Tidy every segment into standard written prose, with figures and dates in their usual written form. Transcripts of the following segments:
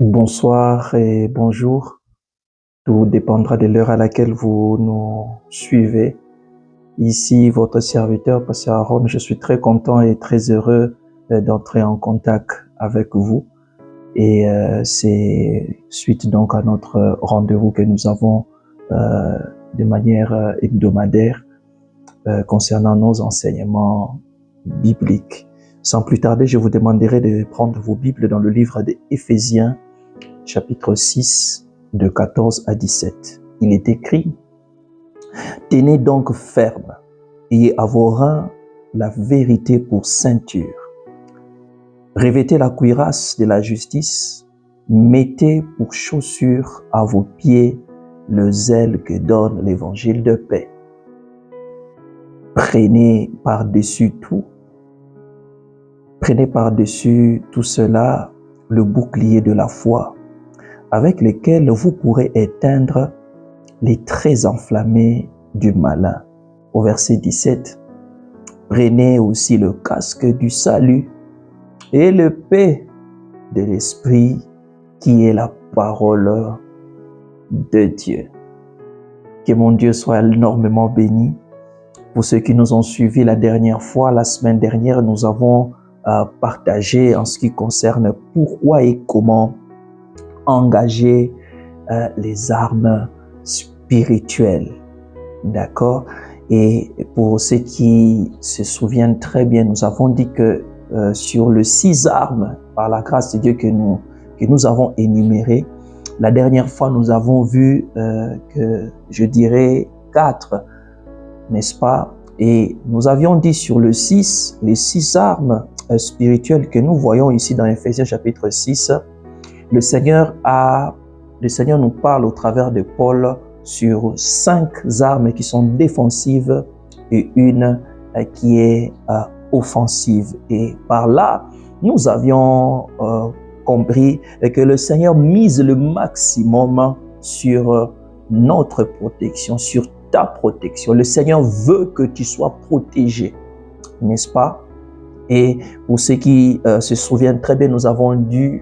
Bonsoir et bonjour. Tout dépendra de l'heure à laquelle vous nous suivez. Ici, votre serviteur, Pasteur Aaron, je suis très content et très heureux d'entrer en contact avec vous. Et c'est suite donc à notre rendez-vous que nous avons de manière hebdomadaire concernant nos enseignements bibliques. Sans plus tarder, je vous demanderai de prendre vos Bibles dans le livre d'Éphésiens, chapitre 6, de 14 à 17. Il est écrit: Tenez donc ferme, ayez à vos reins la vérité pour ceinture. Revêtez la cuirasse de la justice, mettez pour chaussure à vos pieds le zèle que donne l'évangile de paix. Prenez par-dessus tout cela le bouclier de la foi, avec lequel vous pourrez éteindre les traits enflammés du malin. Au verset 17, prenez aussi le casque du salut et l'épée de l'Esprit qui est la parole de Dieu. Que mon Dieu soit énormément béni. Pour ceux qui nous ont suivis la dernière fois, la semaine dernière, nous avons partagé en ce qui concerne pourquoi et comment engager les armes spirituelles. D'accord? Et pour ceux qui se souviennent très bien, nous avons dit que sur les 6 armes, par la grâce de Dieu que nous avons énumérées, la dernière fois nous avons vu que je dirais 4, n'est-ce pas? Et nous avions dit sur les 6 armes spirituelles que nous voyons ici dans Éphésiens chapitre 6, le Seigneur nous parle au travers de Paul sur 5 armes qui sont défensives et une qui est offensive. Et par là, nous avions compris que le Seigneur mise le maximum sur notre protection, sur ta protection. Le Seigneur veut que tu sois protégé, n'est-ce pas? Et pour ceux qui se souviennent très bien, nous avons dit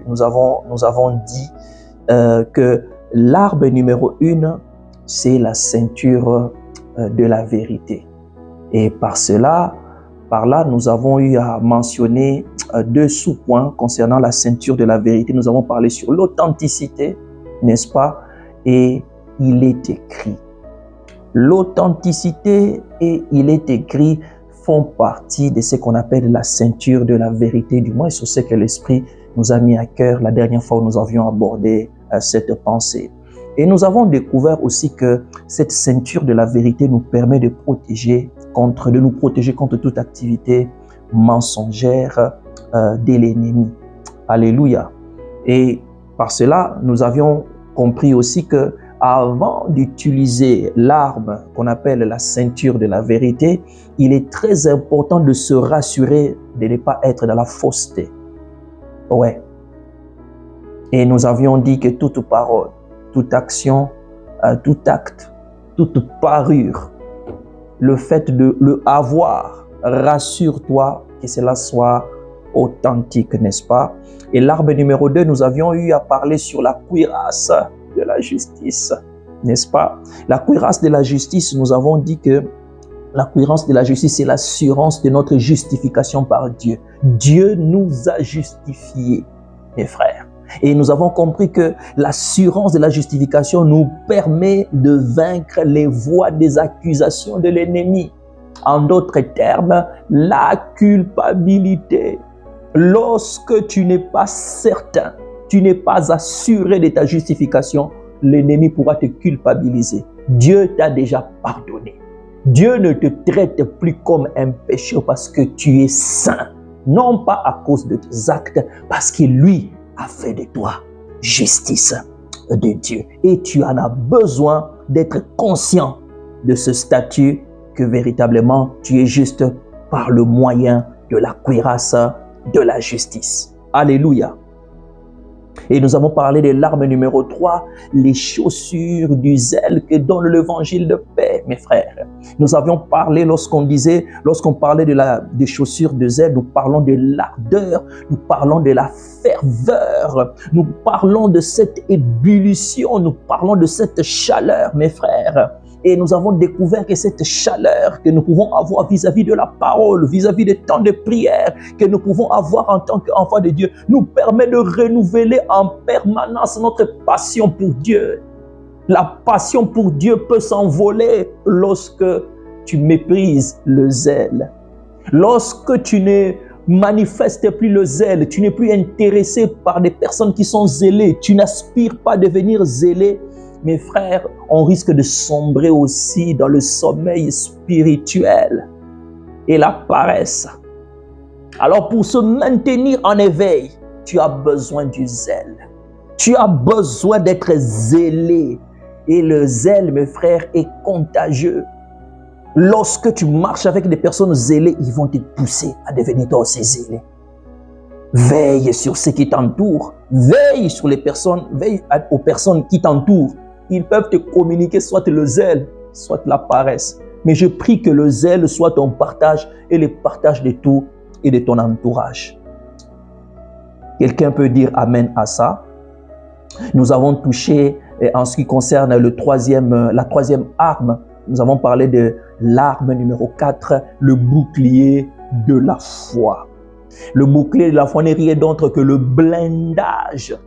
que l'arme numéro 1, c'est la ceinture de la vérité. Et par là, nous avons eu à mentionner 2 sous-points concernant la ceinture de la vérité. Nous avons parlé sur l'authenticité, n'est-ce pas? Et il est écrit. L'authenticité et il est écrit font partie de ce qu'on appelle la ceinture de la vérité, du moins sur ce que l'Esprit nous a mis à cœur la dernière fois où nous avions abordé cette pensée. Et nous avons découvert aussi que cette ceinture de la vérité nous permet de nous protéger contre toute activité mensongère de l'ennemi. Alléluia. Et par cela, nous avions compris aussi que avant d'utiliser l'arme qu'on appelle la ceinture de la vérité, il est très important de se rassurer de ne pas être dans la fausseté. Ouais. Et nous avions dit que toute parole, toute action, tout acte, toute parure, le fait de le avoir, rassure-toi que cela soit authentique, n'est-ce pas? Et l'arme numéro 2, nous avions eu à parler sur la cuirasse de la justice, n'est-ce pas? La cuirasse de la justice, nous avons dit que la cuirasse de la justice, c'est l'assurance de notre justification par Dieu. Dieu nous a justifiés, mes frères. Et nous avons compris que l'assurance de la justification nous permet de vaincre les voies des accusations de l'ennemi. En d'autres termes, la culpabilité. Lorsque tu n'es pas certain, tu n'es pas assuré de ta justification, l'ennemi pourra te culpabiliser. Dieu t'a déjà pardonné. Dieu ne te traite plus comme un pécheur parce que tu es saint. Non pas à cause de tes actes, parce que lui a fait de toi justice de Dieu. Et tu en as besoin d'être conscient de ce statut que véritablement tu es juste par le moyen de la cuirasse de la justice. Alléluia. Et nous avons parlé de l'arme numéro 3, les chaussures du zèle que donne l'évangile de paix, mes frères. Nous avions parlé lorsqu'on parlait des chaussures de zèle, nous parlons de l'ardeur, nous parlons de la ferveur, nous parlons de cette ébullition, nous parlons de cette chaleur, mes frères. Et nous avons découvert que cette chaleur que nous pouvons avoir vis-à-vis de la parole, vis-à-vis des temps de prière que nous pouvons avoir en tant qu'enfants de Dieu, nous permet de renouveler en permanence notre passion pour Dieu. La passion pour Dieu peut s'envoler lorsque tu méprises le zèle. Lorsque tu ne manifestes plus le zèle, tu n'es plus intéressé par des personnes qui sont zélées, tu n'aspires pas à devenir zélé, mes frères, on risque de sombrer aussi dans le sommeil spirituel et la paresse. Alors pour se maintenir en éveil, tu as besoin du zèle. Tu as besoin d'être zélé. Et le zèle, mes frères, est contagieux. Lorsque tu marches avec des personnes zélées, ils vont te pousser à devenir toi aussi zélé. Veille sur ceux qui t'entourent. Veille sur les personnes, veille aux personnes qui t'entourent. Ils peuvent te communiquer soit le zèle, soit la paresse. Mais je prie que le zèle soit ton partage et le partage de tout et de ton entourage. Quelqu'un peut dire amen à ça. Nous avons touché, en ce qui concerne la troisième arme, nous avons parlé de l'arme numéro 4, le bouclier de la foi. Le bouclier de la foi n'est rien d'autre que le blindage.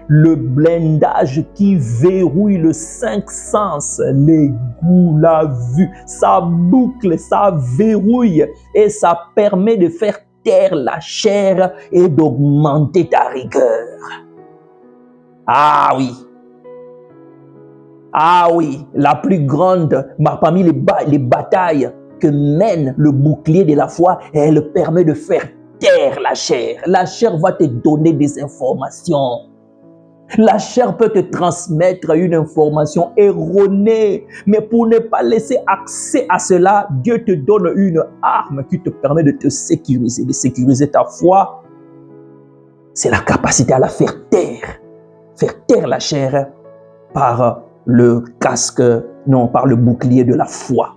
Le blindage qui verrouille le cinq sens, les goûts, la vue, ça boucle, ça verrouille et ça permet de faire taire la chair et d'augmenter ta rigueur. Ah oui, la plus grande, parmi les batailles que mène le bouclier de la foi, elle permet de faire taire la chair. La chair va te donner des informations. La chair peut te transmettre une information erronée, mais pour ne pas laisser accès à cela, Dieu te donne une arme qui te permet de te sécuriser, de sécuriser ta foi. C'est la capacité à la faire taire la chair par le casque, non, par le bouclier de la foi.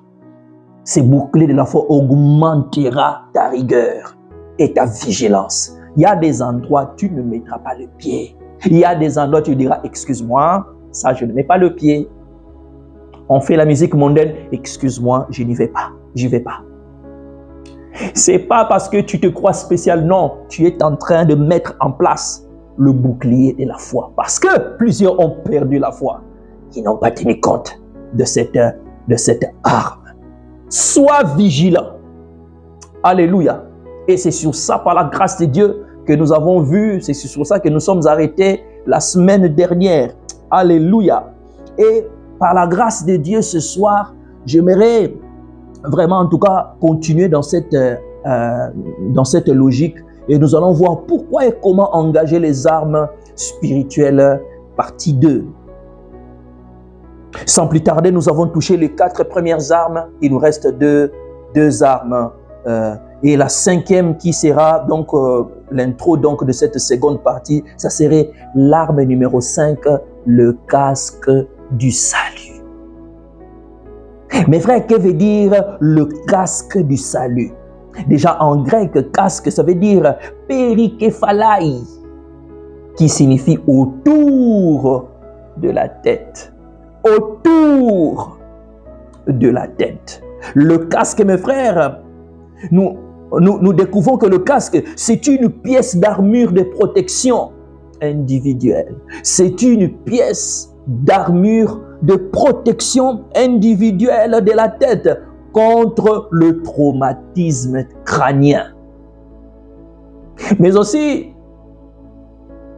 Ce bouclier de la foi augmentera ta rigueur et ta vigilance. Il y a des endroits où tu ne mettras pas le pied. Il y a des endroits où tu diras, excuse-moi, ça je ne mets pas le pied. On fait la musique mondaine, excuse-moi, je n'y vais pas, j'y vais pas. C'est pas parce que tu te crois spécial, non, tu es en train de mettre en place le bouclier de la foi. Parce que plusieurs ont perdu la foi. Ils n'ont pas tenu compte de cette arme. Sois vigilant. Alléluia. Et c'est sur ça, par la grâce de Dieu, que nous avons vu, c'est sur ça que nous sommes arrêtés la semaine dernière. Alléluia. Et par la grâce de Dieu, ce soir, j'aimerais vraiment, en tout cas, continuer dans cette logique. Et nous allons voir pourquoi et comment engager les armes spirituelles, partie 2. Sans plus tarder, nous avons touché les 4 premières armes. Il nous reste deux armes. Et la 5e qui sera donc l'intro de cette seconde partie, ça serait l'arme numéro 5, le casque du salut. Mes frères, que veut dire le casque du salut? Déjà en grec, casque, ça veut dire periképhalai, qui signifie autour de la tête. Autour de la tête. Le casque, mes frères, nous découvrons que le casque, c'est une pièce d'armure de protection individuelle. C'est une pièce d'armure de protection individuelle de la tête contre le traumatisme crânien. Mais aussi,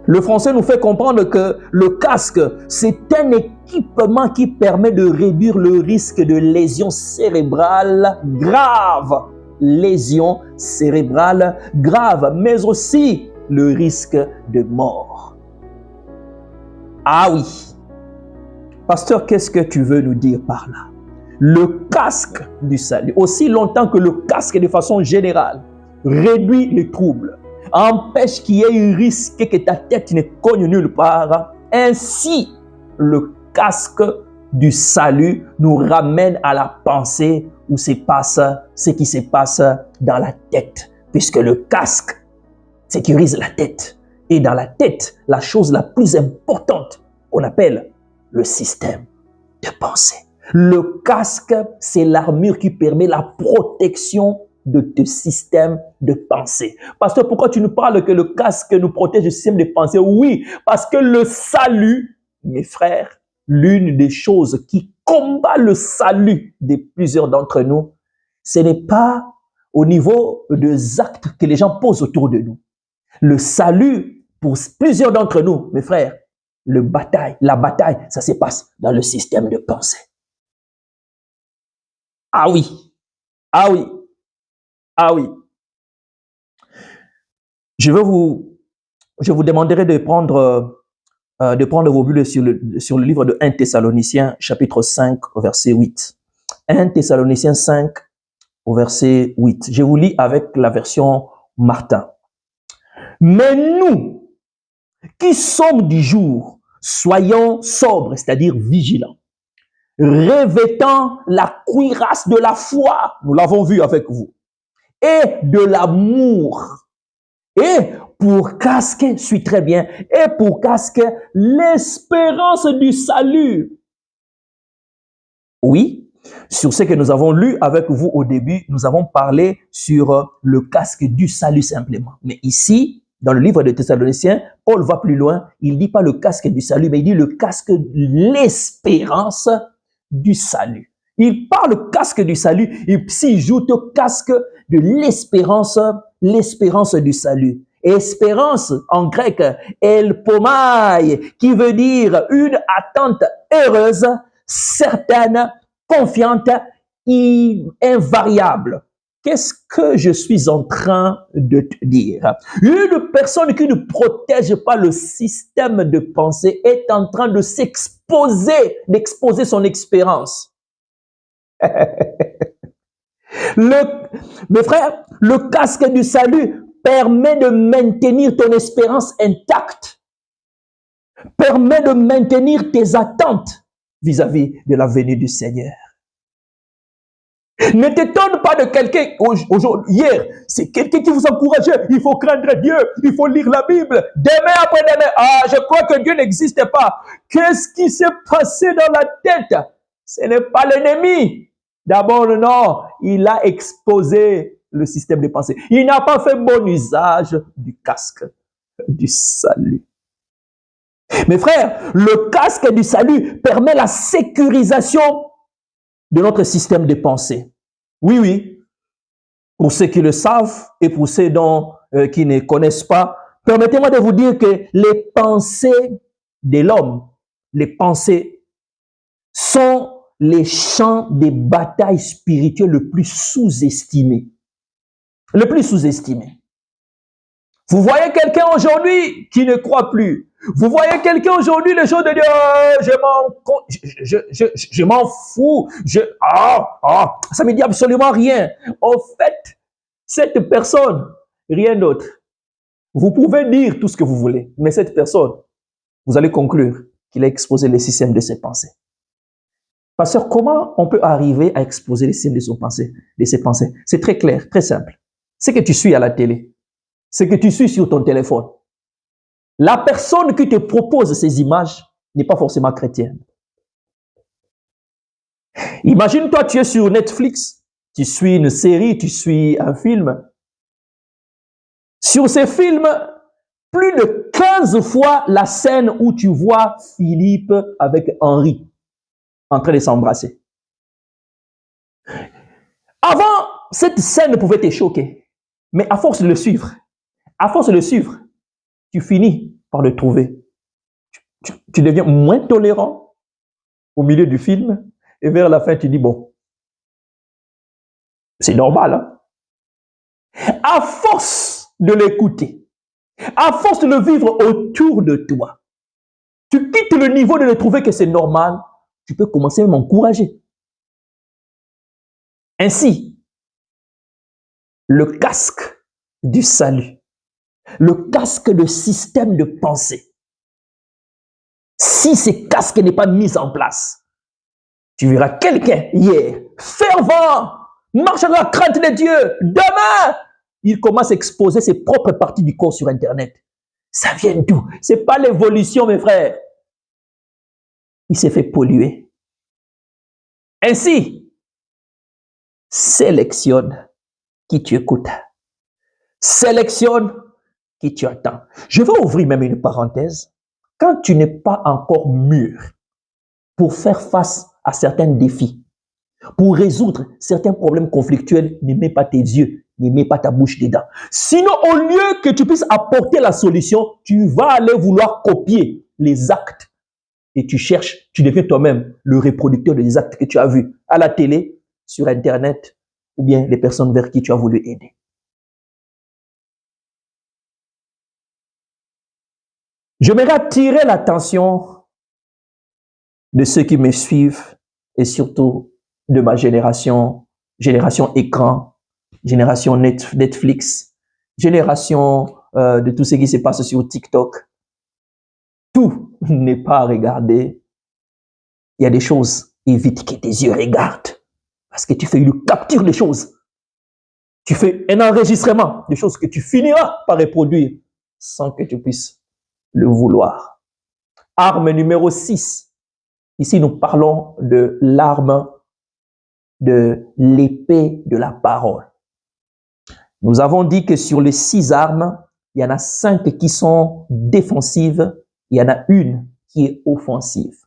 le français nous fait comprendre que le casque, c'est un équipement qui permet de réduire le risque de lésions cérébrales graves. Lésions cérébrales graves, mais aussi le risque de mort. Ah oui. Pasteur, qu'est-ce que tu veux nous dire par là? Le casque du salut, aussi longtemps que le casque de façon générale réduit les troubles, empêche qu'il y ait un risque que ta tête ne cogne nulle part. Ainsi, le casque du salut nous ramène à la pensée où se passe ce qui se passe dans la tête, puisque le casque sécurise la tête. Et dans la tête, la chose la plus importante qu'on appelle le système de pensée. Le casque, c'est l'armure qui permet la protection de tes systèmes de pensée. Pasteur, pourquoi tu nous parles que le casque nous protège du système de pensée? Oui, parce que le salut, mes frères, l'une des choses qui combat le salut de plusieurs d'entre nous, ce n'est pas au niveau des actes que les gens posent autour de nous. Le salut, pour plusieurs d'entre nous, mes frères, la bataille, ça se passe dans le système de pensée. Ah oui, ah oui, ah oui. Je vous demanderai de prendre vos Bibles sur le livre de 1 Thessaloniciens, chapitre 5, verset 8. 1 Thessaloniciens 5, au verset 8. Je vous lis avec la version Martin. Mais nous, qui sommes du jour, soyons sobres, c'est-à-dire vigilants, revêtant la cuirasse de la foi, nous l'avons vu avec vous, et de l'amour. Et pour casque, suis très bien, et pour casque, l'espérance du salut. Oui, sur ce que nous avons lu avec vous au début, nous avons parlé sur le casque du salut simplement. Mais ici, dans le livre de Thessaloniciens, Paul va plus loin, il ne dit pas le casque du salut, mais il dit le casque de l'espérance du salut. Il parle casque du salut, et s'il joute au casque de l'espérance du salut. Espérance en grec, elpomai, qui veut dire une attente heureuse, certaine, confiante, invariable. Qu'est-ce que je suis en train de te dire? Une personne qui ne protège pas le système de pensée est en train de d'exposer son expérience. Mes frères, le casque du salut permet de maintenir ton espérance intacte, permet de maintenir tes attentes vis-à-vis de la venue du Seigneur. Ne t'étonne pas de quelqu'un, hier, c'est quelqu'un qui vous encourageait, il faut craindre Dieu, il faut lire la Bible, demain après demain, je crois que Dieu n'existe pas. Qu'est-ce qui s'est passé dans la tête? Ce n'est pas l'ennemi. D'abord, non, il a exposé le système de pensée. Il n'a pas fait bon usage du casque du salut. Mes frères, le casque du salut permet la sécurisation de notre système de pensée. Oui, oui. Pour ceux qui le savent et pour ceux qui ne connaissent pas, permettez-moi de vous dire que les pensées de l'homme, les pensées sont les champs de bataille spirituelle le plus sous-estimé. Le plus sous-estimé. Vous voyez quelqu'un aujourd'hui qui ne croit plus. Vous voyez quelqu'un aujourd'hui, le jour de Dieu, je m'en fous. Ça me dit absolument rien. En fait, cette personne, rien d'autre. Vous pouvez dire tout ce que vous voulez, mais cette personne, vous allez conclure qu'il a exposé les systèmes de ses pensées. Pasteur, comment on peut arriver à exposer les systèmes de ses pensées? C'est très clair, très simple. C'est que tu suis à la télé. C'est que tu suis sur ton téléphone. La personne qui te propose ces images n'est pas forcément chrétienne. Imagine-toi, tu es sur Netflix, tu suis une série, tu suis un film. Sur ces films, plus de 15 fois la scène où tu vois Philippe avec Henri en train de s'embrasser. Avant, cette scène pouvait te choquer, mais à force de le suivre, tu finis par le trouver. Tu deviens moins tolérant au milieu du film et vers la fin, tu dis, bon, c'est normal. Hein? À force de l'écouter, à force de le vivre autour de toi, tu quittes le niveau de le trouver que c'est normal, tu peux commencer à m'encourager. Ainsi, le casque du salut le casque de système de pensée. Si ce casque n'est pas mis en place, tu verras quelqu'un hier, fervent, marche dans la crainte de Dieu. Demain, il commence à exposer ses propres parties du corps sur Internet. Ça vient d'où? Ce n'est pas l'évolution, mes frères. Il s'est fait polluer. Ainsi, sélectionne qui tu écoutes. Sélectionne qui tu attends. Je vais ouvrir même une parenthèse. Quand tu n'es pas encore mûr pour faire face à certains défis, pour résoudre certains problèmes conflictuels, ne mets pas tes yeux, ne mets pas ta bouche dedans. Sinon, au lieu que tu puisses apporter la solution, tu vas aller vouloir copier les actes et tu cherches, tu deviens toi-même le reproducteur des actes que tu as vus à la télé, sur Internet, ou bien les personnes vers qui tu as voulu aider. J'aimerais attirer l'attention de ceux qui me suivent et surtout de ma génération, génération écran, génération Netflix, génération de tout ce qui se passe sur TikTok. Tout n'est pas à regarder. Il y a des choses, évite que tes yeux regardent. Parce que tu fais une capture des choses. Tu fais un enregistrement des choses que tu finiras par reproduire sans que tu puisses le vouloir. Arme numéro 6. Ici, nous parlons de l'arme de l'épée de la parole. Nous avons dit que sur les 6 armes, il y en a 5 qui sont défensives, il y en a une qui est offensive.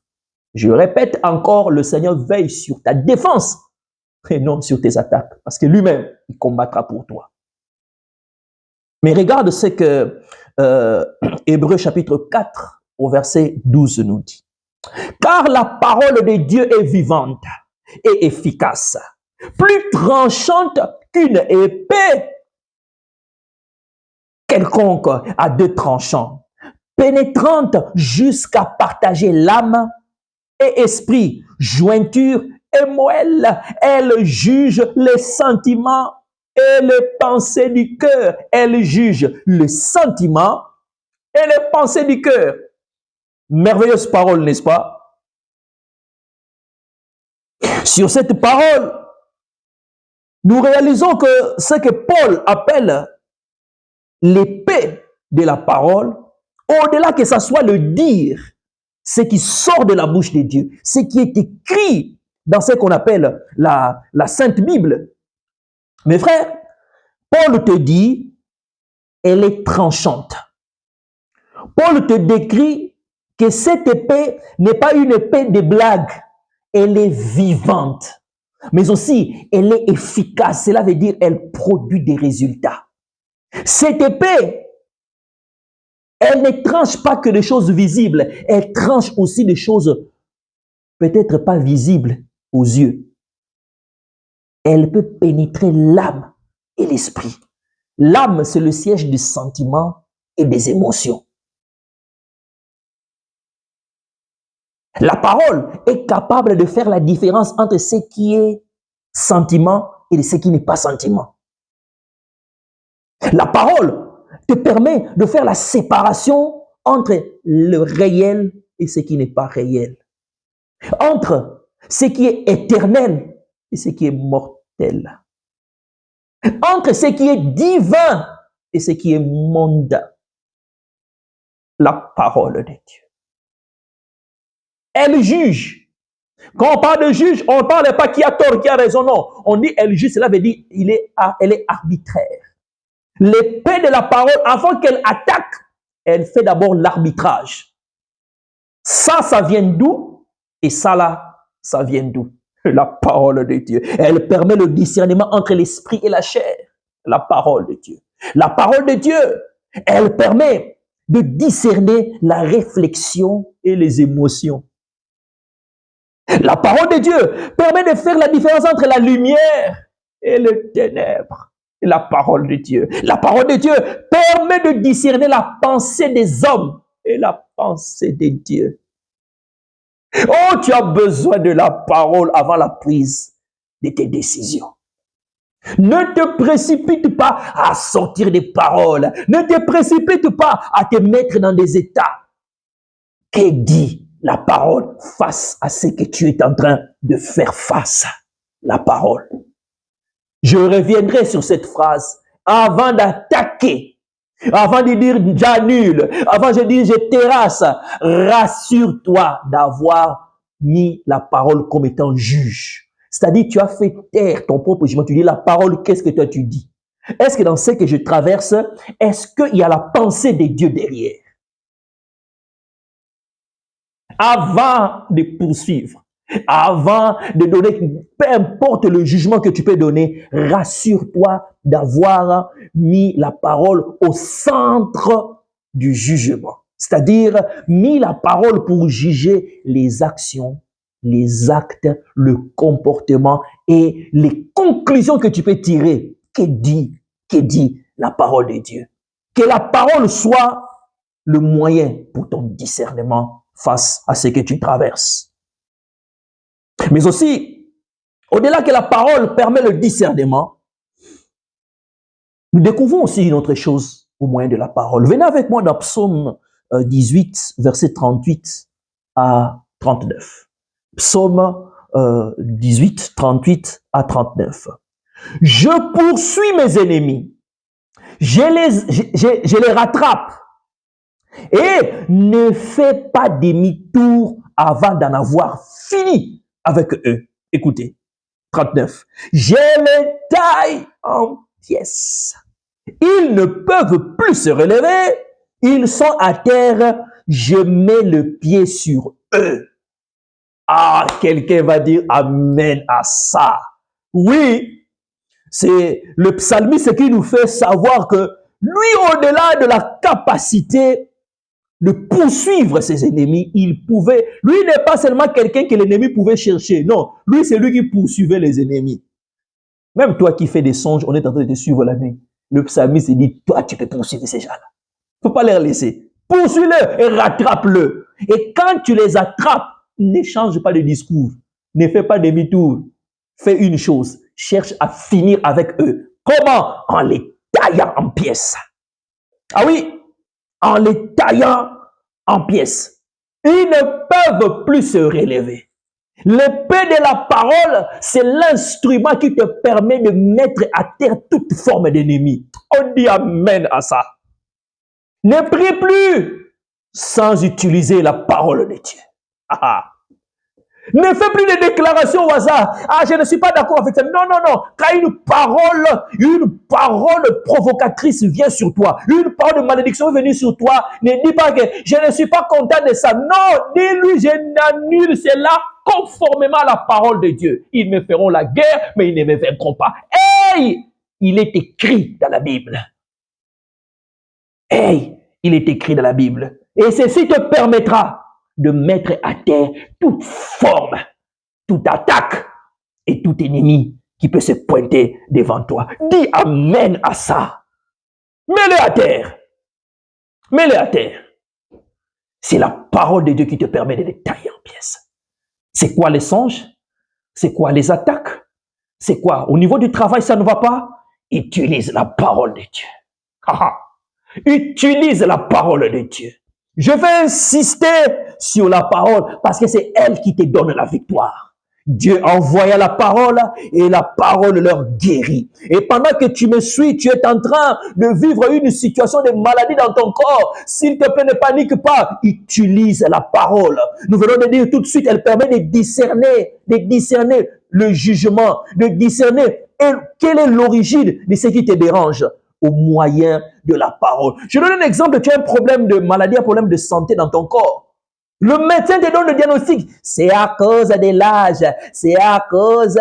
Je répète encore, le Seigneur veille sur ta défense et non sur tes attaques, parce que lui-même, il combattra pour toi. Mais regarde ce que Hébreux chapitre 4 au verset 12 nous dit. Car la parole de Dieu est vivante et efficace, plus tranchante qu'une épée quelconque à 2 tranchants, pénétrante jusqu'à partager l'âme et esprit, jointure et moelle. Elle juge les sentiments et les pensées du cœur. Elle juge les sentiments et les pensées du cœur. Merveilleuse parole, n'est-ce pas? Sur cette parole, nous réalisons que ce que Paul appelle l'épée de la parole, au-delà que ça soit le dire, ce qui sort de la bouche de Dieu, ce qui est écrit dans ce qu'on appelle la Sainte Bible. Mes frères, Paul te dit, elle est tranchante. Paul te décrit que cette épée n'est pas une épée de blague, elle est vivante, mais aussi elle est efficace. Cela veut dire elle produit des résultats. Cette épée, elle ne tranche pas que des choses visibles, elle tranche aussi des choses peut-être pas visibles aux yeux. Elle peut pénétrer l'âme et l'esprit. L'âme, c'est le siège des sentiments et des émotions. La parole est capable de faire la différence entre ce qui est sentiment et ce qui n'est pas sentiment. La parole te permet de faire la séparation entre le réel et ce qui n'est pas réel. Entre ce qui est éternel et ce qui est mortel. Entre ce qui est divin et ce qui est mondain. La parole de Dieu. Elle juge. Quand on parle de juge, on ne parle pas qui a tort, qui a raison, non. On dit elle juge, cela veut dire elle est arbitraire. L'épée de la parole, avant qu'elle attaque, elle fait d'abord l'arbitrage. Ça vient d'où? Et ça là, ça vient d'où? La parole de Dieu. Elle permet le discernement entre l'esprit et la chair. La parole de Dieu. La parole de Dieu, elle permet de discerner la réflexion et les émotions. La parole de Dieu permet de faire la différence entre la lumière et les ténèbres. La parole de Dieu. La parole de Dieu permet de discerner la pensée des hommes et la pensée de Dieu. Oh, tu as besoin de la parole avant la prise de tes décisions. Ne te précipite pas à sortir des paroles. Ne te précipite pas à te mettre dans des états. Que dit la parole face à ce que tu es en train de faire face? La parole. Je reviendrai sur cette phrase avant d'attaquer, avant de dire j'annule, avant de dire je terrasse. Rassure-toi d'avoir mis la parole comme étant juge. C'est-à-dire, tu as fait taire ton propre jugement. Tu dis la parole, qu'est-ce que toi tu dis? Est-ce que dans ce que je traverse, est-ce qu'il y a la pensée de Dieu derrière? Avant de poursuivre, avant de donner, peu importe le jugement que tu peux donner, rassure-toi d'avoir mis la parole au centre du jugement. C'est-à-dire, mis la parole pour juger les actions, les actes, le comportement et les conclusions que tu peux tirer. Que dit la parole de Dieu? Que la parole soit le moyen pour ton discernement face à ce que tu traverses. Mais aussi, au-delà que la parole permet le discernement, nous découvrons aussi une autre chose au moyen de la parole. Venez avec moi dans Psaume 18, verset 38 à 39. Psaume 18, 38 à 39. Je poursuis mes ennemis, je les rattrape et ne fais pas demi-tour avant d'en avoir fini avec eux. Écoutez, 39. Je les taille en pièces. Ils ne peuvent plus se relever. Ils sont à terre. Je mets le pied sur eux. Ah, quelqu'un va dire amen à ça. Oui, c'est le psalmiste qui nous fait savoir que lui, au-delà de la capacité de poursuivre ses ennemis, il pouvait, lui n'est pas seulement quelqu'un que l'ennemi pouvait chercher, non, lui c'est lui qui poursuivait les ennemis. Même toi qui fais des songes, on est en train de te suivre la nuit. Le psalmiste dit, toi tu peux poursuivre ces gens-là. Il ne faut pas les laisser. Poursuis-le et rattrape-le. Et quand tu les attrapes, ne change pas de discours, ne fais pas demi-tour. Fais une chose, cherche à finir avec eux. Comment? En les taillant en pièces. Ah oui, en les taillant en pièces. Ils ne peuvent plus se relever. L'épée de la parole, c'est l'instrument qui te permet de mettre à terre toute forme d'ennemi. On dit amen à ça. Ne prie plus sans utiliser la parole de Dieu. Ah. Ne fais plus de déclarations au hasard. Ah, je ne suis pas d'accord avec ça. Non, non, non. Quand une parole provocatrice vient sur toi, une parole de malédiction est venue sur toi, ne dis pas que je ne suis pas content de ça. Non, dis-lui, je n'annule cela conformément à la parole de Dieu. Ils me feront la guerre, mais ils ne me vaincront pas. Hey, il est écrit dans la Bible. Hey, il est écrit dans la Bible. Et ceci te permettra de mettre à terre toute forme, toute attaque et tout ennemi qui peut se pointer devant toi. Dis amen à ça. Mets-le à terre. Mets-le à terre. C'est la parole de Dieu qui te permet de les tailler en pièces. C'est quoi les songes? C'est quoi les attaques? C'est quoi? Au niveau du travail, ça ne va pas? Utilise la parole de Dieu. Utilise la parole de Dieu. Je vais insister sur la parole parce que c'est elle qui te donne la victoire. Dieu envoya la parole et la parole leur guérit. Et pendant que tu me suis, tu es en train de vivre une situation de maladie dans ton corps. S'il te plaît, ne panique pas. Utilise la parole. Nous venons de dire tout de suite, elle permet de discerner le jugement, de discerner quelle est l'origine de ce qui te dérange au moyen de la parole. Je donne un exemple, tu as un problème de maladie, un problème de santé dans ton corps. Le médecin te donne le diagnostic. C'est à cause de l'âge, c'est à cause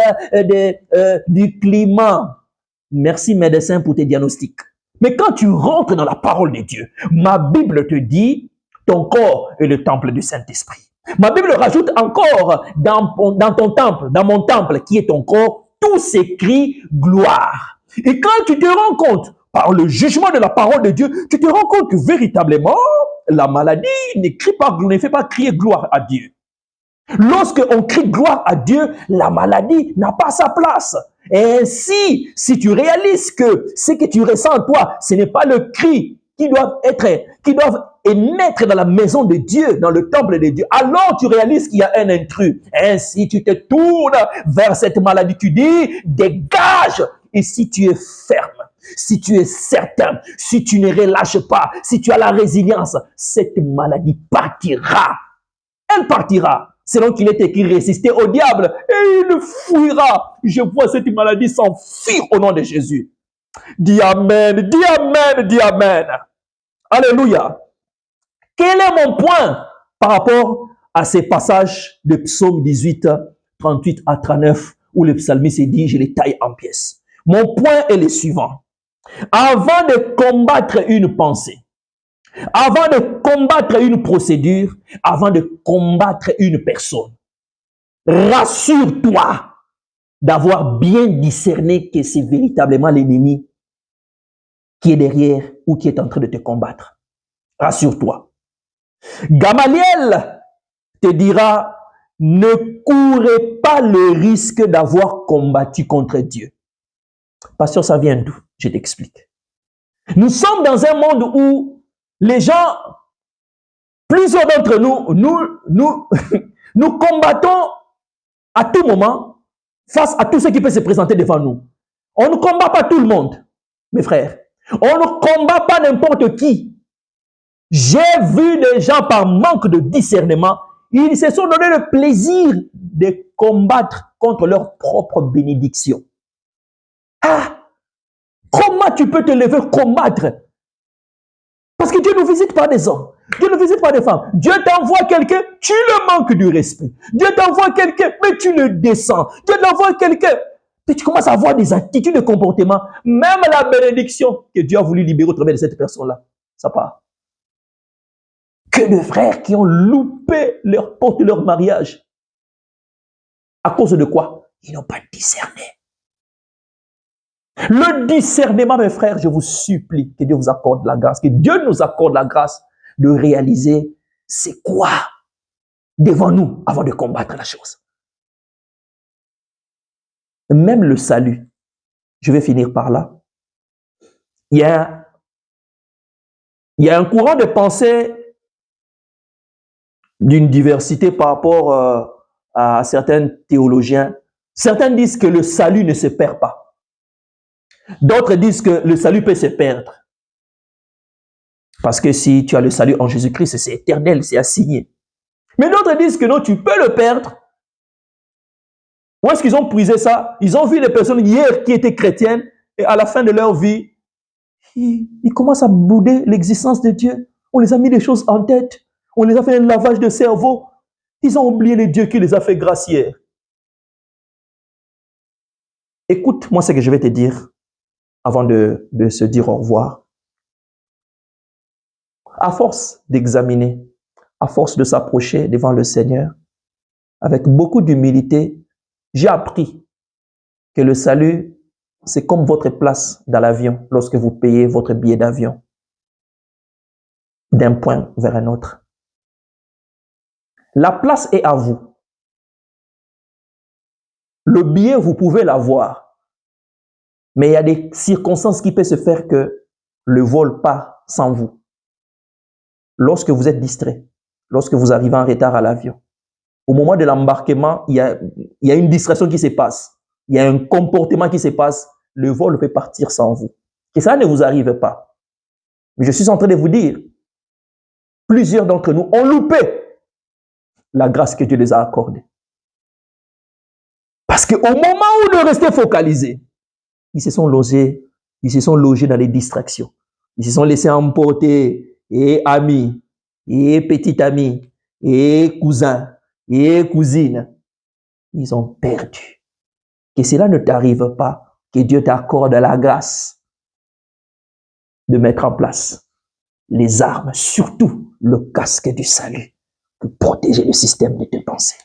du climat. Merci médecin pour tes diagnostics. Mais quand tu rentres dans la parole de Dieu, ma Bible te dit, ton corps est le temple du Saint-Esprit. Ma Bible rajoute encore, dans ton temple, dans mon temple, qui est ton corps, tout s'écrit gloire. Et quand tu te rends compte, par le jugement de la parole de Dieu, tu te rends compte que véritablement, la maladie ne fait pas crier gloire à Dieu. Lorsque on crie gloire à Dieu, la maladie n'a pas sa place. Et ainsi, si tu réalises que ce que tu ressens en toi, ce n'est pas le cri qui doivent émettre dans la maison de Dieu, dans le temple de Dieu, alors tu réalises qu'il y a un intrus. Ainsi, tu te tournes vers cette maladie, tu dis, dégage. Et si tu es ferme, si tu es certain, si tu ne relâches pas, si tu as la résilience, cette maladie partira. Elle partira. Selon qu'il est écrit, résister au diable et il fuira. Je vois cette maladie s'enfuir au nom de Jésus. Dis Amen, dis Amen, dis Amen. Alléluia. Quel est mon point par rapport à ces passages de Psaume 18, 38 à 39, où le psalmiste dit, je les taille en pièces. Mon point est le suivant. Avant de combattre une pensée, avant de combattre une procédure, avant de combattre une personne, rassure-toi d'avoir bien discerné que c'est véritablement l'ennemi qui est derrière ou qui est en train de te combattre. Rassure-toi. Gamaliel te dira, ne courez pas le risque d'avoir combattu contre Dieu. Pasteur, ça vient d'où? Je t'explique. Nous sommes dans un monde où les gens, plusieurs d'entre nous combattons à tout moment face à tout ce qui peut se présenter devant nous. On ne combat pas tout le monde, mes frères. On ne combat pas n'importe qui. J'ai vu des gens par manque de discernement, ils se sont donné le plaisir de combattre contre leur propre bénédiction. Ah! Comment tu peux te lever combattre? Parce que Dieu ne visite pas des hommes. Dieu ne visite pas des femmes. Dieu t'envoie quelqu'un, tu le manques du respect. Dieu t'envoie quelqu'un, mais tu le descends. Dieu t'envoie quelqu'un, mais tu commences à avoir des attitudes de comportement. Même la bénédiction que Dieu a voulu libérer au travers de cette personne-là, ça part. Que de frères qui ont loupé leur porte, leur mariage. À cause de quoi? Ils n'ont pas discerné. Le discernement, mes frères, je vous supplie que Dieu vous accorde la grâce, que Dieu nous accorde la grâce de réaliser c'est quoi devant nous avant de combattre la chose. Même le salut, je vais finir par là. Il y a un courant de pensée d'une diversité par rapport à certains théologiens. Certains disent que le salut ne se perd pas. D'autres disent que le salut peut se perdre. Parce que si tu as le salut en Jésus-Christ, c'est éternel, c'est assigné. Mais d'autres disent que non, tu peux le perdre. Où est-ce qu'ils ont prisé ça? Ils ont vu les personnes hier qui étaient chrétiennes et à la fin de leur vie, ils commencent à bouder l'existence de Dieu. On les a mis des choses en tête. On les a fait un lavage de cerveau. Ils ont oublié le Dieu qui les a fait grâce hier. Écoute-moi ce que je vais te dire avant de se dire au revoir. À force d'examiner, à force de s'approcher devant le Seigneur, avec beaucoup d'humilité, j'ai appris que le salut, c'est comme votre place dans l'avion lorsque vous payez votre billet d'avion d'un point vers un autre. La place est à vous. Le billet, vous pouvez l'avoir. Mais il y a des circonstances qui peuvent se faire que le vol part sans vous. Lorsque vous êtes distrait, lorsque vous arrivez en retard à l'avion, au moment de l'embarquement, il y a une distraction qui se passe. Il y a un comportement qui se passe. Le vol peut partir sans vous. Que ça ne vous arrive pas. Mais je suis en train de vous dire, plusieurs d'entre nous ont loupé la grâce que Dieu les a accordée. Parce qu'au moment où de rester focalisés, ils se sont logés dans les distractions. Ils se sont laissés emporter, et amis, et petits amis, et cousins, et cousines. Ils ont perdu. Que cela ne t'arrive pas, que Dieu t'accorde la grâce de mettre en place les armes, surtout le casque du salut, pour protéger le système de tes pensées.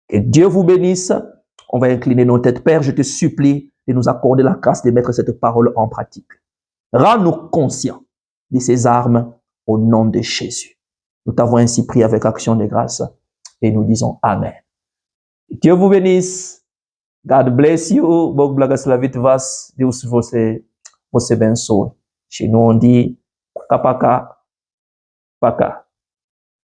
Que Dieu vous bénisse. On va incliner nos têtes. Père, je te supplie de nous accorder la grâce de mettre cette parole en pratique. Rends-nous conscients de ces armes au nom de Jésus. Nous t'avons ainsi prié avec action de grâce et nous disons Amen. Dieu vous bénisse. God bless you. Bog Blagaslavit Vas. Deus você abençoe. Chez nous, on dit paka paka. Paka.